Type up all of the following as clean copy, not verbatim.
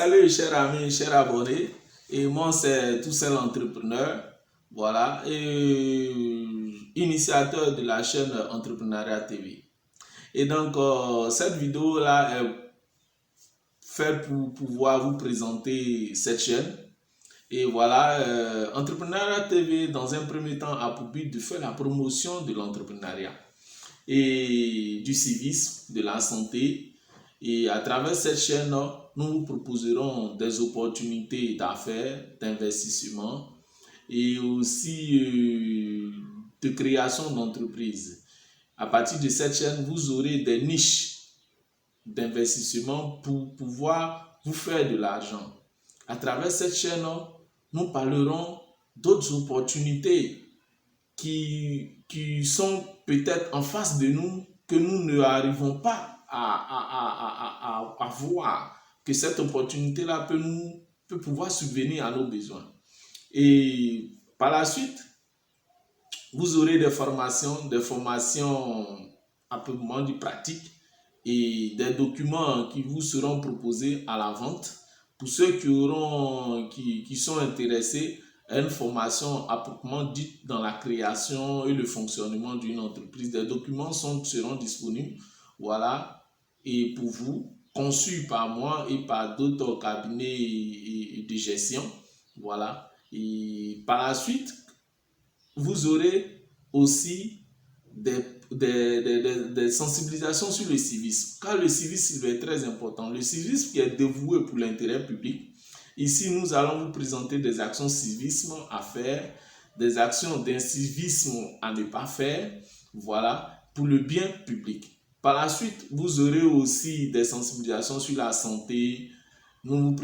Salut chers amis, chers abonnés. Et moi c'est Toussaint l'entrepreneur. Voilà. Et initiateur de la chaîne Entrepreneuriat TV. Et donc cette vidéo là est faite pour pouvoir vous présenter cette chaîne. Et voilà, Entrepreneuriat TV dans un premier temps a pour but de faire la promotion de l'entrepreneuriat et du civisme, de la santé. Et à travers cette chaîne, nous vous proposerons des opportunités d'affaires, d'investissement et aussi de création d'entreprises. À partir de cette chaîne, vous aurez des niches d'investissement pour pouvoir vous faire de l'argent. À travers cette chaîne, nous parlerons d'autres opportunités qui sont peut-être en face de nous, que nous n'arrivons pas à voir, que cette opportunité-là peut pouvoir subvenir à nos besoins. Et par la suite, vous aurez des formations à peu moins du pratique et des documents qui vous seront proposés à la vente pour ceux qui sont intéressés à une formation à proprement dite dans la création et le fonctionnement d'une entreprise. Des documents seront disponibles, voilà, et pour vous, conçus par moi et par d'autres cabinets de gestion, voilà. Et par la suite, vous aurez aussi des sensibilisations sur le civisme, car le civisme est très important. Le civisme qui est dévoué pour l'intérêt public. Ici, nous allons vous présenter des actions civisme à faire, des actions d'incivisme à ne pas faire, voilà, pour le bien public. Par la suite, vous aurez aussi des sensibilisations sur la santé. Nous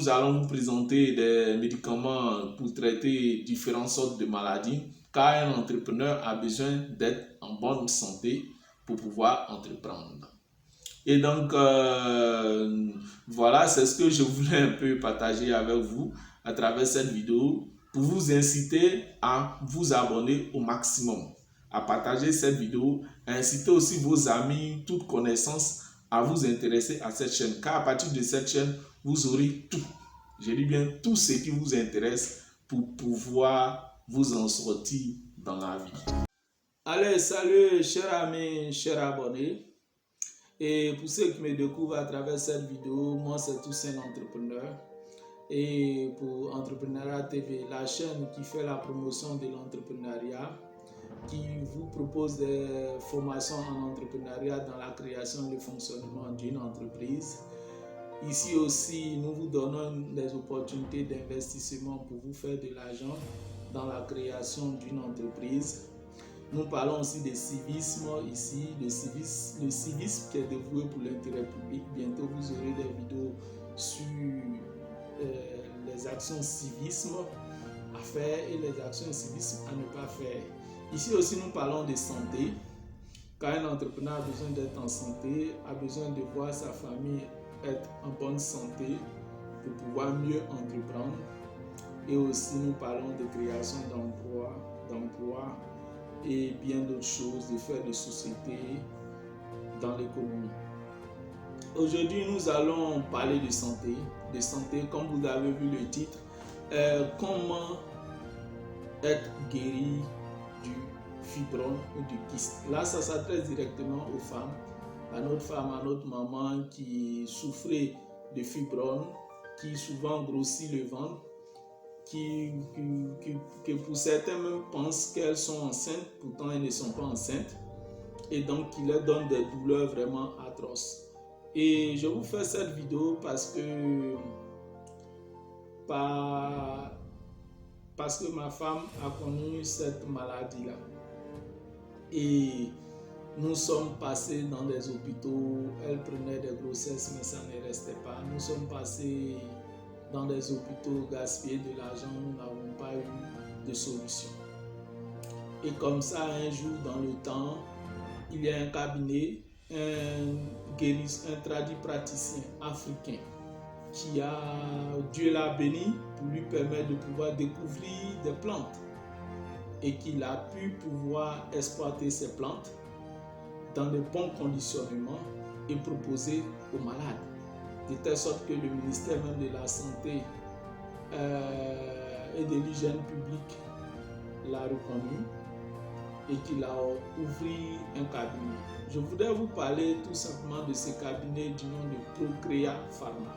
allons vous présenter des médicaments pour traiter différentes sortes de maladies, car un entrepreneur a besoin d'être en bonne santé pour pouvoir entreprendre. Et donc, voilà, c'est ce que je voulais un peu partager avec vous à travers cette vidéo pour vous inciter à vous abonner au maximum, à partager cette vidéo, à inciter aussi vos amis, toutes connaissances à vous intéresser à cette chaîne, car à partir de cette chaîne, vous aurez tout. Je dis bien tout ce qui vous intéresse pour pouvoir vous en sortir dans la vie. Allez, salut chers amis, chers abonnés. Et pour ceux qui me découvrent à travers cette vidéo, moi c'est Toussaint l'entrepreneur. Et pour Entrepreneuriat TV, la chaîne qui fait la promotion de l'entrepreneuriat, qui vous propose des formations en entrepreneuriat dans la création et le fonctionnement d'une entreprise. Ici aussi, nous vous donnons des opportunités d'investissement pour vous faire de l'argent dans la création d'une entreprise. Nous parlons aussi de civisme ici, le civisme qui est dévoué pour l'intérêt public. Bientôt, vous aurez des vidéos sur les actions civisme à faire et les actions civisme à ne pas faire. Ici aussi, nous parlons de santé, car un entrepreneur a besoin d'être en santé, a besoin de voir sa famille être en bonne santé pour pouvoir mieux entreprendre. Et aussi, nous parlons de création d'emplois et bien d'autres choses, de faire de société dans l'économie. Aujourd'hui, nous allons parler de santé, comme vous avez vu le titre, comment être guéri du fibrome ou du kyste. Là, ça s'adresse directement aux femmes, à notre maman qui souffrait de fibrome, qui souvent grossit le ventre, que pour certains même pensent qu'elles sont enceintes, pourtant elles ne sont pas enceintes, et donc qui leur donne des douleurs vraiment atroces. Et je vous fais cette vidéo parce que ma femme a connu cette maladie-là. Et nous sommes passés dans des hôpitaux, elle prenait des grossesses mais ça ne restait pas. Nous sommes passés dans des hôpitaux, gaspiller de l'argent, nous n'avons pas eu de solution. Et comme ça, un jour dans le temps, il y a un cabinet, un tradipraticien africain qui Dieu l'a béni pour lui permettre de pouvoir découvrir des plantes et qu'il a pu pouvoir exploiter ces plantes dans de bons conditionnements et proposer aux malades. de telle sorte que le ministère même de la Santé et de l'Hygiène publique l'a reconnu et qu'il a ouvert un cabinet. Je voudrais vous parler tout simplement de ce cabinet du nom de Procrea Pharma.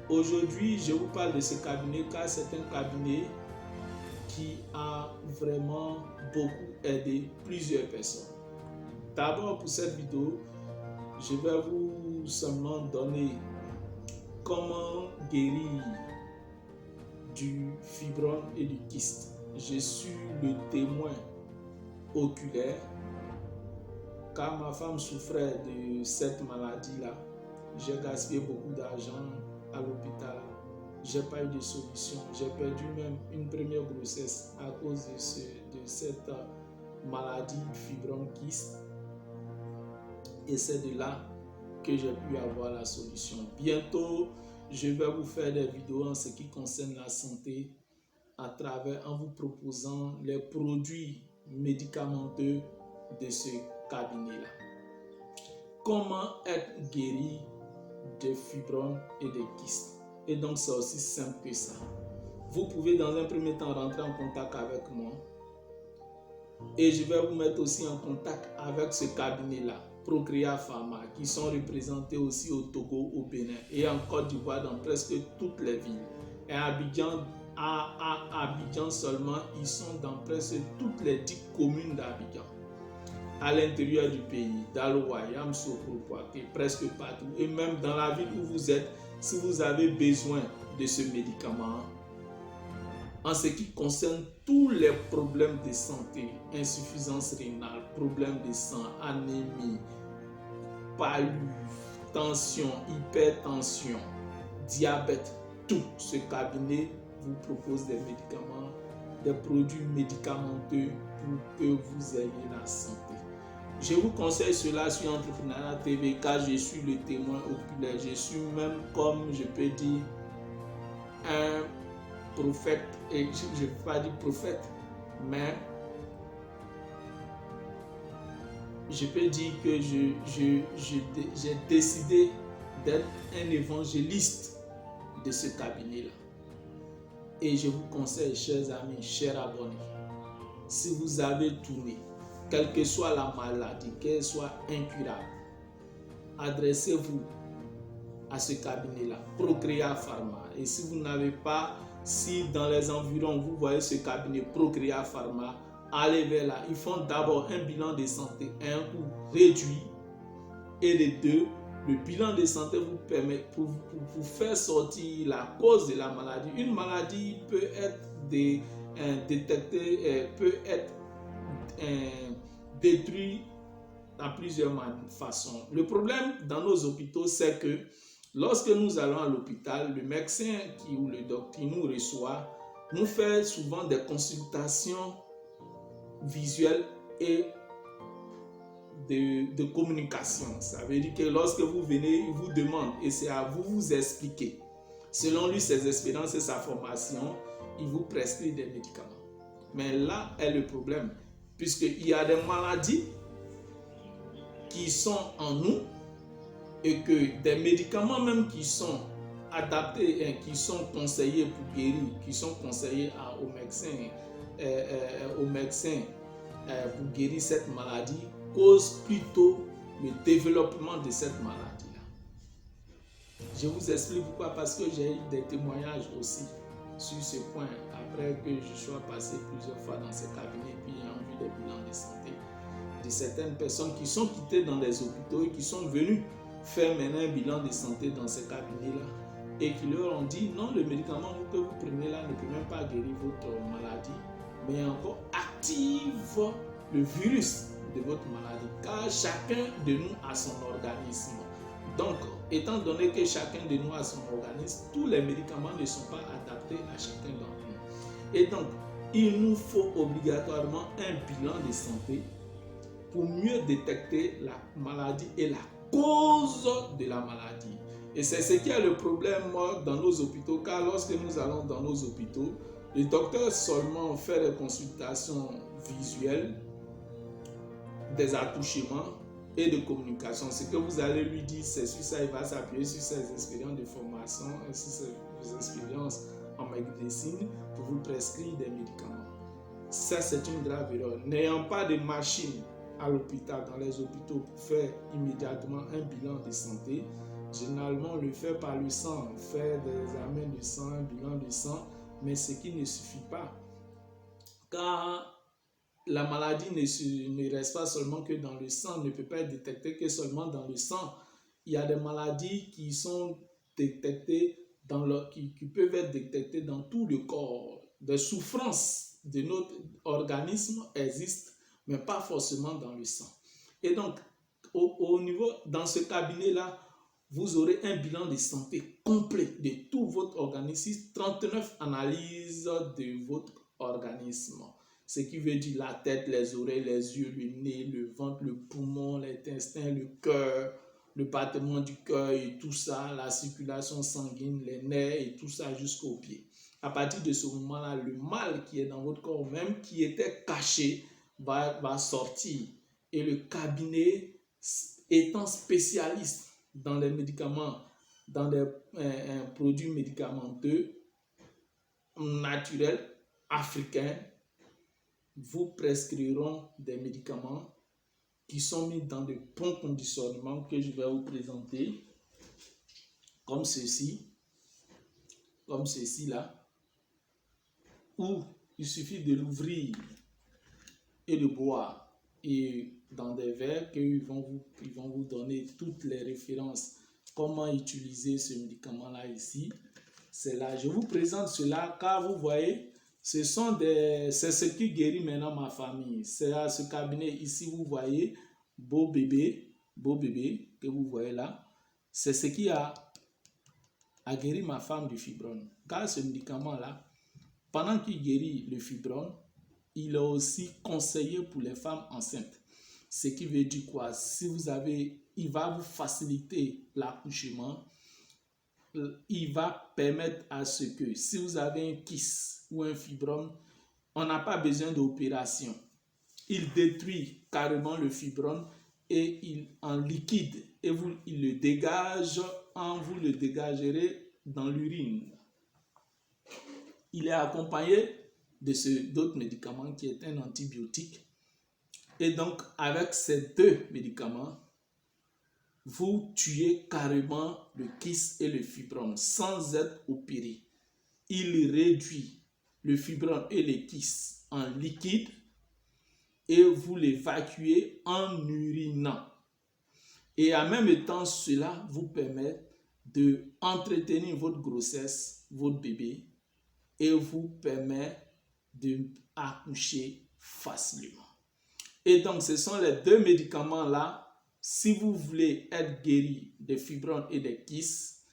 Aujourd'hui, je vous parle de ce cabinet car c'est un cabinet qui a vraiment beaucoup aidé plusieurs personnes. D'abord, pour cette vidéo, je vais vous seulement donner comment guérir du fibrome et du kyste. Je suis le témoin oculaire car ma femme souffrait de cette maladie-là. J'ai gaspillé beaucoup d'argent à l'hôpital. J'ai pas eu de solution. J'ai perdu même une première grossesse à cause de cette maladie du fibrome kyste. Et c'est de là que j'ai pu avoir la solution. Bientôt, je vais vous faire des vidéos en ce qui concerne la santé en vous proposant les produits médicamenteux de ce cabinet-là. Comment être guéri de fibromes et de kystes. Et donc c'est aussi simple que ça. Vous pouvez dans un premier temps rentrer en contact avec moi et je vais vous mettre aussi en contact avec ce cabinet-là, Procrea Pharma, qui sont représentés aussi au Togo, au Bénin et en Côte d'Ivoire dans presque toutes les villes. Et à Abidjan seulement, ils sont dans presque toutes les 10 communes d'Abidjan. À l'intérieur du pays, Daloa, Yamoussoukro, Poaké, presque partout. Et même dans la ville où vous êtes, si vous avez besoin de ce médicament, en ce qui concerne tous les problèmes de santé, insuffisance rénale, problèmes de sang, anémie, palud, tension, hypertension, diabète, tout ce cabinet vous propose des médicaments, des produits médicamenteux pour que vous ayez la santé. Je vous conseille cela sur Entrepreneuriat TV car je suis le témoin oculaire. Je suis même, comme je peux dire, un prophète, et je ne veux pas dire prophète, mais je peux dire que j'ai décidé d'être un évangéliste de ce cabinet-là. Et je vous conseille, chers amis, chers abonnés, si vous avez tourné, quelle que soit la maladie, qu'elle soit incurable, adressez-vous à ce cabinet-là, Procrea Pharma. Et si vous n'avez pas, si dans les environs vous voyez ce cabinet Procrea Pharma, allez vers là. Ils font d'abord un bilan de santé à un coût réduit. Et les deux, le bilan de santé vous permet pour faire sortir la cause de la maladie. Une maladie peut être détectée, peut être détruite dans plusieurs façons. Le problème dans nos hôpitaux, c'est que lorsque nous allons à l'hôpital, le médecin ou le docteur qui nous reçoit nous fait souvent des consultations visuelles et de communication. Ça veut dire que lorsque vous venez, il vous demande et c'est à vous vous expliquer. Selon lui, ses expériences et sa formation, il vous prescrit des médicaments. Mais là est le problème, puisqu'il y a des maladies qui sont en nous et que des médicaments même qui sont adaptés et qui sont conseillés pour guérir, qui sont conseillés aux médecins pour guérir cette maladie, causent plutôt le développement de cette maladie-là. Je vous explique pourquoi, parce que j'ai eu des témoignages aussi sur ce point après que je sois passé plusieurs fois dans ce cabinet puis ayant vu des bilans de santé de certaines personnes qui sont quittées dans les hôpitaux et qui sont venues faire maintenant un bilan de santé dans ce cabinet-là et qui leur ont dit non, le médicament que vous prenez là ne peut même pas guérir votre maladie, mais encore active le virus de votre maladie, car chacun de nous a son organisme. Donc, étant donné que chacun de nous a son organisme, tous les médicaments ne sont pas adaptés à chacun d'entre nous. Et donc, il nous faut obligatoirement un bilan de santé pour mieux détecter la maladie et la cause de la maladie. Et c'est ce qui est le problème dans nos hôpitaux, car lorsque nous allons dans nos hôpitaux, le docteur seulement fait des consultations visuelles, des attouchements et de communication. Ce que vous allez lui dire, c'est sur ça, il va s'appuyer sur ses expériences de formation, sur ses expériences en médecine pour vous prescrire des médicaments. Ça, c'est une grave erreur. N'ayant pas de machine à l'hôpital, dans les hôpitaux, pour faire immédiatement un bilan de santé, généralement, on le fait par le sang, on fait des examens de sang, un bilan de sang, mais ce qui ne suffit pas. Car la maladie ne reste pas seulement que dans le sang, ne peut pas être détectée que seulement dans le sang. Il y a des maladies qui sont détectées qui peuvent être détectées dans tout le corps. Des souffrances de notre organisme existent, mais pas forcément dans le sang. Et donc, dans ce cabinet-là, vous aurez un bilan de santé complet de tout votre organisme, 39 analyses de votre organisme. Ce qui veut dire la tête, les oreilles, les yeux, le nez, le ventre, le poumon, l'intestin, le cœur, le battement du cœur et tout ça, la circulation sanguine, les nerfs et tout ça jusqu'aux pieds. À partir de ce moment-là, le mal qui est dans votre corps, même qui était caché, va sortir. Et le cabinet, étant spécialiste dans les médicaments, dans des produits médicamenteux naturels, africains, vous prescriront des médicaments qui sont mis dans de bons conditionnements que je vais vous présenter, comme ceci là, où il suffit de l'ouvrir et de boire, et dans des verres qu'ils vont vous donner toutes les références, comment utiliser ce médicament là ici. C'est là, je vous présente cela car vous voyez, c'est ce qui guérit maintenant ma famille. C'est à ce cabinet ici, vous voyez, beau bébé que vous voyez là. C'est ce qui a guéri ma femme du fibrome. Car ce médicament-là, pendant qu'il guérit le fibrome, il est aussi conseillé pour les femmes enceintes. Ce qui veut dire quoi? Il va vous faciliter l'accouchement. Il va permettre à ce que si vous avez un kyste ou un fibrome, on n'a pas besoin d'opération. Il détruit carrément le fibrome et en liquide, et il le dégage vous le dégagerez dans l'urine. Il est accompagné d'autres médicaments qui est un antibiotique. Et donc, avec ces deux médicaments, vous tuez carrément le kyste et le fibrome sans être opéré. Il réduit le fibrome et le kyste en liquide et vous l'évacuez en urinant. Et en même temps, cela vous permet d'entretenir votre grossesse, votre bébé, et vous permet d'accoucher facilement. Et donc, ce sont les deux médicaments-là. Si vous voulez être guéri des fibromes et des kystes,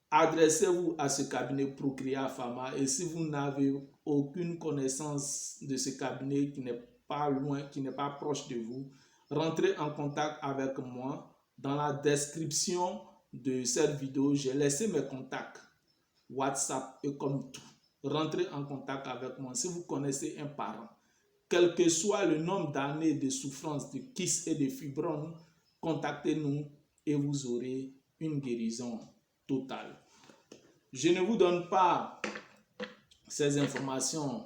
adressez-vous à ce cabinet Procrea Pharma. Et si vous n'avez aucune connaissance de ce cabinet qui n'est pas loin, qui n'est pas proche de vous, rentrez en contact avec moi. Dans la description de cette vidéo, j'ai laissé mes contacts WhatsApp et comme tout. Rentrez en contact avec moi. Si vous connaissez un parent, quel que soit le nombre d'années de souffrance de kyste et de fibromes, contactez-nous et vous aurez une guérison totale. Je ne vous donne pas ces informations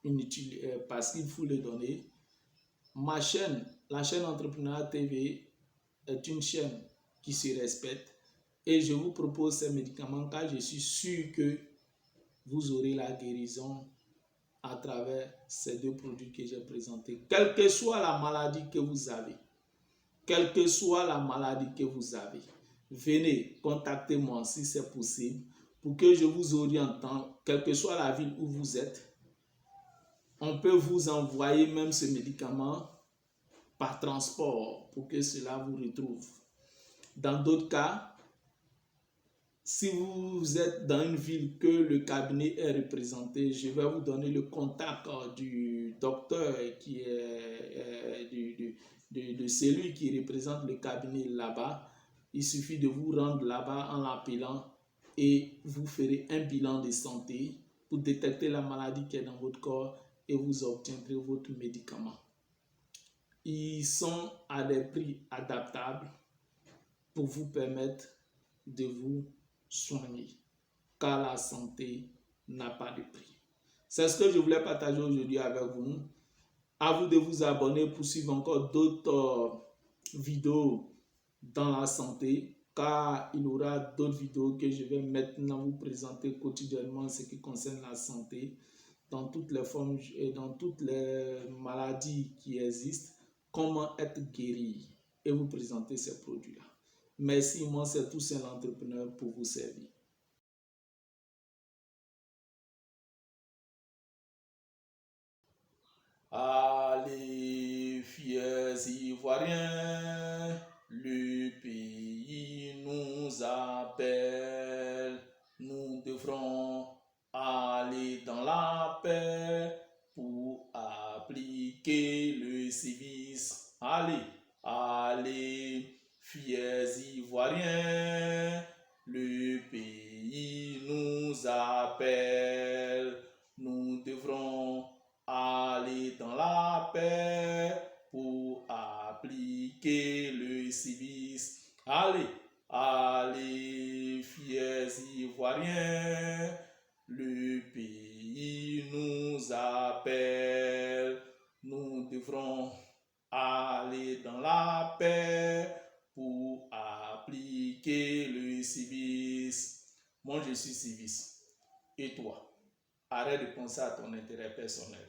inutiles parce qu'il faut les donner. Ma chaîne, la chaîne Entrepreneur TV, est une chaîne qui se respecte et je vous propose ces médicaments car je suis sûr que vous aurez la guérison à travers ces deux produits que j'ai présentés. Quelle que soit la maladie que vous avez, venez, contactez-moi si c'est possible pour que je vous oriente, quelle que soit la ville où vous êtes. On peut vous envoyer même ce médicament par transport pour que cela vous retrouve. Dans d'autres cas, si vous êtes dans une ville que le cabinet est représenté, je vais vous donner le contact du docteur qui est de celui qui représente le cabinet là-bas. Il suffit de vous rendre là-bas en l'appelant et vous ferez un bilan de santé pour détecter la maladie qui est dans votre corps et vous obtiendrez votre médicament. ils sont à des prix adaptables pour vous permettre de vous soigner, car la santé n'a pas de prix. C'est ce que je voulais partager aujourd'hui avec vous. À vous de vous abonner pour suivre encore d'autres vidéos dans la santé, car il y aura d'autres vidéos que je vais maintenant vous présenter quotidiennement ce qui concerne la santé dans toutes les formes et dans toutes les maladies qui existent, comment être guéri et vous présenter ces produits-là. Merci, moi c'est Toussaint l'entrepreneur pour vous servir. Allez, fiers Ivoiriens, le pays nous appelle. Nous devrons aller dans la paix pour appliquer le civisme. Allez, allez, fiers Ivoiriens, le pays nous appelle. Nous devrons aller dans la paix pour appliquer le civisme. Allez, allez, fiers Ivoiriens, le pays nous appelle. Nous devrons aller dans la paix pour appliquer le civisme. Moi, je suis civisme. Et toi? Arrête de penser à ton intérêt personnel.